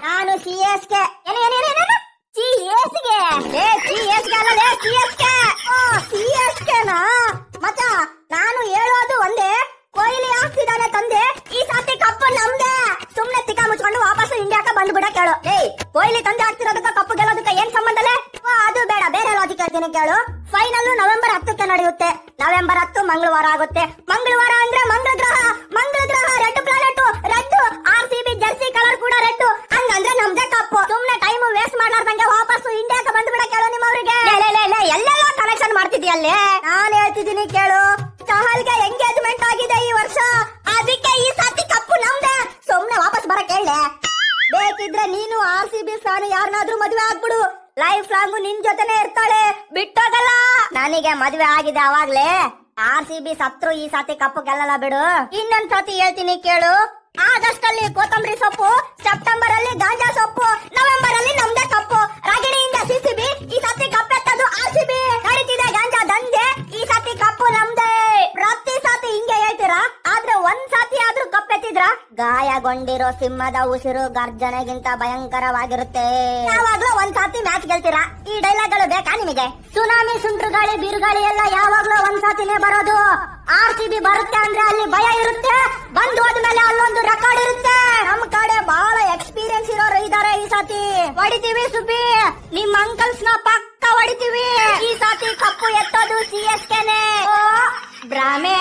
ನಾನು CSK. ಏನು CSK? CSK ಅಲ್ಲ CSK. CSK ನಾ ಮಚ್ಚ, ನಾನು ಹೇಳೋದು ಒಂದೇ, ಕೊಹ್ಲಿ ಆಗ್ತಿದ್ದಾನೆ ತಂದೆ, ಈ ಸಾತಿ ಕಪ್ಪು ನಮ್ದೆ. ಸುಮ್ನೆ ತಿಕ್ಕ ಮುಚ್ಕೊಂಡು ವಾಪಸ್ ಇಂಡಿಯಾಕ ಬಂದ್ಬಿಡ ಕೇಳು. ಕೊಹ್ಲಿ ತಂದೆ ಆಗ್ತಿರೋದಕ್ಕ ಕಪ್ಪು ಗೆಲ್ಲೋದಕ್ಕ ಏನ್ ಸಂಬಂಧಲೇ? ಅದು ಬೇಡ, ಬೇರೆ ಲಾಜಿಕ್ ಹೇಳ್ತೀನಿ ಕೇಳು. ಫೈನಲ್ ನವೆಂಬರ್ 10ಕ್ಕೆ ನಡೆಯುತ್ತೆ. ನವೆಂಬರ್ 10 ಮಂಗಳವಾರ ಆಗುತ್ತೆ. ಮಂಗಳವಾರ ಅಂದ್ರೆ ಮಂಗಳ ಗ್ರಹ red planet, red. RCB Jersey colour ಕೂಡ ರೆಡ್. ಹಂಗಂದ್ರೆ ನಮ್ದೇ ಕಪ್ಪು. ಸುಮ್ನೆ ಟೈಮ್ ವೇಸ್ಟ್ ಮಾಡ್ಲಾರ್ದಂಗೆ ವಾಪಸ್ ಇಂಡಿಯಾಕ ಬಂದ್ಬಿಡ ಕೇಳು ನಿಮ್ಮವ್ರಿಗೆ. ಎಲ್ಲೆಲ್ಲ ಕನೆಕ್ಷನ್ ಮಾಡ್ತಿದ್ಯಲ್ಲೇ. ನಾನು ಹೇಳ್ತಿದ್ದೀನಿ ಕೇಳು, ಚಹಲ್ಗೆ ಎಂಗೇಜ್ಮೆಂಟ್ ಆಗಿದೆ ಈ ವರ್ಷ, ಅದಕ್ಕೆ ಈ ಸಾತಿ ಕಪ್ಪು ನಮ್ದೆ. ಸುಮ್ನೆ ವಾಪಸ್ ಬರಕ್ ಹೇಳ. ಬೇಕಿದ್ರೆ ನೀನು RCB ಫ್ಯಾನ್ ಯಾರನ್ನಾದ್ರೂ ಮದುವೆ ಆಗ್ಬಿಡು, ಲೈಫ್ ಲಾಂಗ್ ನಿನ್ ಜೊತೆನೆ ಇರ್ತಾಳೆ, ಬಿಟ್ಟೋಗಲ್ಲ. ನನಗೆ ಮದುವೆ ಆಗಿದೆ ಅವಾಗ್ಲೇ. RCB ಸತ್ರು ಈ ಸಾತಿ ಕಪ್ಪು ಗೆಲ್ಲಲ್ಲ ಬಿಡು. ಇನ್ನೊಂದ್ ಸಾತಿ ಹೇಳ್ತೀನಿ ಕೇಳು, ಆಗಸ್ಟ್ ಅಲ್ಲಿ ಕೊತ್ತಂಬರಿ ಸೊಪ್ಪು, ಸೆಪ್ಟೆಂಬರ್ ಅಲ್ಲಿ ಗಾಂಜಾ ಸೊಪ್ಪು, ನವೆಂಬರ್ ಅಲ್ಲಿ ನಮ್ದೇ ಕಪ್ಪು. ರಾಗಿಣಿಯಿಂದ CCB, ಈ ಸಾತಿ ಕಪ್ಪೆತ್ತದು RCB. ನಡೀತಿದೆ ಗಾಂಜಾ ದಂಧೆ, ಈ ಸಾತಿ ಕಪ್ಪು ನಮ್ದೇ. ಪ್ರತಿ ಸಾತಿ ಹಿಂಗೆ ಹೇಳ್ತೀರಾ, ಆದ್ರೆ ಒಂದ್ ಸಾತಿ ಆದ್ರೂ ಕಪ್ಪೆತ್ತಿದ್ರ ಗಾಯಗೊಂಡಿರೋ ಸಿಂಹದ ಉಸಿರು ಗರ್ಜನೆಗಿಂತ ಭಯಂಕರವಾಗಿರುತ್ತೆ. ಯಾವಾಗ್ಲೂ ಒಂದ್ ಸಾತಿ ಮ್ಯಾಚ್ ಗೆಲ್ತೀರಾ. ಈ ಡೈಲಾಗ್ಗಳು ಬೇಕಾ ನಿಮಗೆ? ಸುನಾಮಿ, ಸುಂಟ್ರುಗಾಳಿ, ಬಿರುಗಾಳಿ ಎಲ್ಲ ಯಾವಾಗ್ಲೂ ಒಂದ್ ಸಾತಿನೇ ಬರೋದು. RCB ಬರುತ್ತೆ ಅಂದ್ರೆ ಅಲ್ಲಿ ಭಯ ಇರುತ್ತೆ, ಬಂದ್ ಹೋದ್ಮೇಲೆ ಅಲ್ಲೊಂದು ರೆಕಾರ್ಡ್ ಇರುತ್ತೆ. ನಮ್ ಕಡೆ ಬಹಳ ಎಕ್ಸ್ಪೀರಿಯನ್ಸ್ ಇರೋರು ಇದಾರೆ. ಈ ಸಾತಿ ಹೊಡಿತೀವಿ ಸುಬ್ಬಿ, ನಿಮ್ ಅಂಕಲ್ಸ್ ನ ಪಕ್ಕ ಹೊಡಿತೀವಿ. ಈ ಸಾತಿ ಕಪ್ಪು ಎತ್ತೋದು CSKನೇ. ಭ್ರಮೆ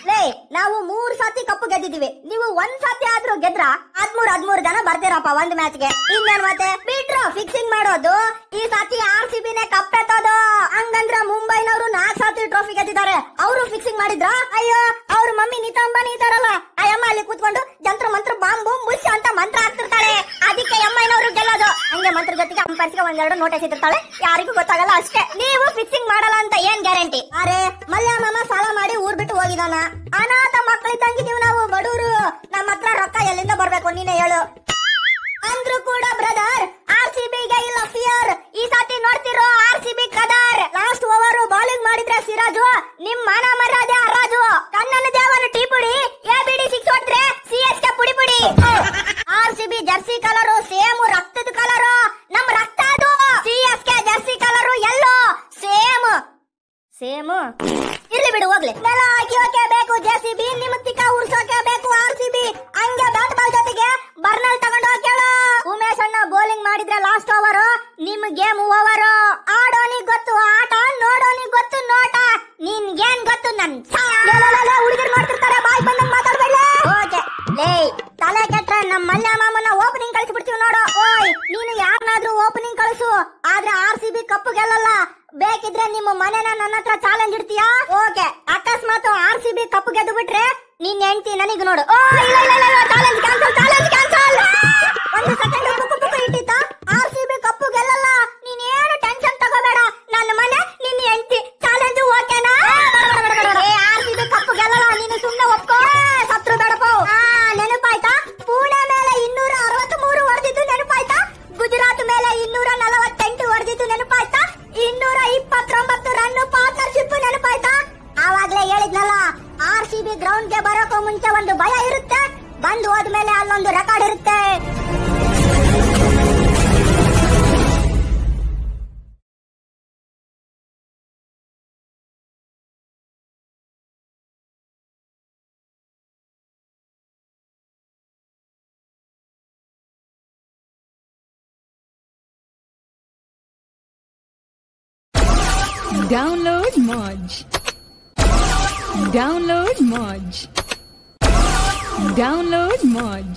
ಲೇ, ನಾವು 3 ಸಾತಿ ಕಪ್ಪು ಗೆದ್ದಿದೀವಿ, ನೀವು ಒಂದ್ ಸಾತಿ ಆದ್ರೂ ಗೆದ್ರ 13 ಜನ ಬರ್ತೀರಪ್ಪ ಒಂದ್ ಮ್ಯಾಚ್ಗೆ. ಇನ್ನೇನ್ ಮತ್ತೆ ಬಿಟ್ರು ಫಿಕ್ಸಿಂಗ್ ಮಾಡೋದು. ಈ ಸಾತಿ RCBನೇ ಕಪ್ಪೆತ್ತೋದು. ಹಂಗಂದ್ರ ಮುಂಬೈನವರು 4 ಸಾತಿ ಟ್ರೋಫಿ ಗೆದ್ದಿದ್ದಾರೆ, ಅವರು ಫಿಕ್ಸಿಂಗ್ ಮಾಡಿದ್ರ? ಅಯ್ಯೋ, ಅವ್ರ ಮಮ್ಮಿ ನೀತಾ ಅಂಬಾನಿ ಇದಾರಲ್ಲ, ಆ ಅಮ್ಮ ಅಲ್ಲಿ ಕೂತ್ಕೊಂಡು ಜಂತ್ರ ಮಂತ್ರ ಬಾಂಬ್ ಬೂಮ್ ಬುಷ್ ಅಂತ ಮಂತ್ರ ಹಾಕ್ತಿರ್ತಾಳೆ, ಅದಕ್ಕೆ ಅಮ್ಮನವರು ಗೆಲ್ಲೋದು. ಹಂಗೆ ಮಂತ್ರ ಜೊತೆಗೆ ಅಂಪೈರ್ಸ್ಗೆ ಒಂದೆರಡು ನೋಟಿಸ್ ಇರ್ತಾಳೆ, ಯಾರಿಗೂ ಗೊತ್ತಾಗಲ್ಲ ಅಷ್ಟೇ. ನೀವು ಫಿಕ್ಸಿಂಗ್ ಮಾಡಲ್ಲ ಅಂತ ಏನ್ ಗ್ಯಾರಂಟಿ? ಅರೆ ಮಲ್ಯ ಮಾಮ ಸಾಲ ಮಾಡಿ ಊರ್ ಬಿಟ್ಟು ಹೋಗಿದಾನ. ಅನಾಥ ಮಕ್ಕಳಿದ್ದಂಗಿದೀವಿ ನಾವು, ಬಡವರು. ನಮ್ಮ ಹತ್ರ ರೊಕ್ಕ ಎಲ್ಲಿಂದ ಬರ್ಬೇಕು ನೀನೇ ಹೇಳು. ಅಂದ್ರೂ ಕೂಡ ಬ್ರದರ್, RCBಗೆ ಇಲ್ಲ ಫಿಯರ್. ಈ ಸಾತಿ ನೋಡ್ತಿರೋ RCB ಕದರ್. ಲಾಸ್ಟ್ ಓವರ್ ಬೌಲಿಂಗ್ ಮಾಡಿದ್ರೆ ಸಿರಾಜು, ನಿಮ್ ಮಾನ ಮರ್ಯಾದೆ ಹರಾಜು. ಕಣ್ಣನ ದೇವರ ಟೀ ಪುಡಿ, ABD 6 ಹೊಡ್ರೆ CSK ಪುಡಿ ಪುಡಿ. RCB ಜರ್ಸಿ ಕಲರು ಸೇಮ್, ರಕ್ತದ ಕಲರು. ನಮ್ ರಕ್ತ ಅದು. CSK Jersey colour yellow same. ಇರ್ಲಿ ಬಿಡು ಹೋಗ್ಲಿ. ನೆಲ ಹಾಕಿಯೋಕೆ ಬೇಕು JCB, ನಿಮ್ ತಿಕ್ಕ ಉರ್ಸೋಕೆ ಬೇಕು RCB. ಹಂಗೆ ಬ್ಯಾಟ್ ಬಾಲ್ ಜೊತೆಗೆ ಬರ್ನಲ್ ತಗೊಂಡು ಹೋಗ್ಯಾಳು. ಉಮೇಶ್ ಅಣ್ಣ ಬೌಲಿಂಗ್ ಮಾಡಿದ್ರೆ ಲಾಸ್ಟ್ ಓವರ್, ನಿಮ್ ಗೇಮ್ ಓವರ್. ಆಡೋನಿಗ್ ಗೊತ್ತು ಆಟ, ನೋಡೋನಿಗ್ ಗೊತ್ತು ನೋಟ. ನಿನ್ಗೇನ್ ಗೊತ್ತು ನನ್ ಹುಡುಗರು ನೋಡ್ತಿರ್ತಾರೆ, ಬಾಯ್ ಬಂದಂಗ್ ಮಾತಾಡ್ಬೇಡ. ಓಕೆ ಲೇ, ತಲೆ ಕೆಟ್ಟ ನಮ್ ಮಲ್ಯ ಮಾಮನ ಓಪನಿಂಗ್ ಕಳಿಸಿ ಬಿಡ್ತೀವಿ ನೋಡು. ಓಯ್, ನೀನು ಯಾರನ್ನಾದ್ರೂ ಓಪನಿಂಗ್ ಕಳಿಸು, ಆದ್ರೆ RCB ಕಪ್ಪು ಗೆಲ್ಲಲ್ಲ. ಬೇಕಿದ್ರೆ ನಿಮ್ಮ ಮನೆನ ನನ್ನ ಹತ್ರ ಚಾಲೆಂಜ್ ಇಡ್ತೀಯಾ? ಓಕೆ, ಅಕಸ್ಮಾತ್ RCB ಕಪ್ಪು ಗೆದ್ದು ಬಿಟ್ರೆ ನಿನ್ ಹೆಂಡತಿ ನನಗ್ ನೋಡು. Challenge cancel. ಒಂದು ಸೆಕೆಂಡ್ ಪುಕ್ಕು ಇಟ್ಟಿತ್ತ, RCB ಕಪ್ಪು ಗೆಲ್ಲಲ್ಲ. ನೀನೇನು ಟೆನ್ಷನ್ ತಗೋಬೇಡ, ನನ್ನ ಮನೆ ನಿನ್ನ ಹೆಂಡತಿ. ಚಾಲೆಂಜ್ ಓಕೆನಾ? RCB ಕಪ್ಪು ಗೆಲ್ಲಲ್ಲ, ನೀನು ಸುಮ್ನೆ ಒಪ್ಕೋ. ಸತ್ರು ಬೇಡಪ್ಪ. ನೆನಪಾಯ್ತಾ? ಪುಣೆ ಮೇಲೆ 263 ಹೊಡೆದಿದ್ದು ನೆನಪಾಯ್ತಾ? ಗುಜರಾತ್ ಮೇಲೆ 248 ಹೊಡೆದಿದ್ದು ನೆನಪಾಯ್ತಾ? 229 ರನ್ ಪಾರ್ಟ್ನರ್ಶಿಪ್ ನೆನಪಾಯ್ತಾ? ಆವಾಗ್ಲೇ ಹೇಳಿದ್ನಲ್ಲ, RCB ಗ್ರೌಂಡ್ ಗೆ ಬರೋಕೋ ಮುಂಚೆ ಒಂದು ಭಯ ಇರುತ್ತೆ, ಬಂದು ಹೋದ್ಮೇಲೆ ಅಲ್ಲೊಂದು ರೆಕಾರ್ಡ್ ಇರುತ್ತೆ. Download Moj. Download Moj. Download Moj.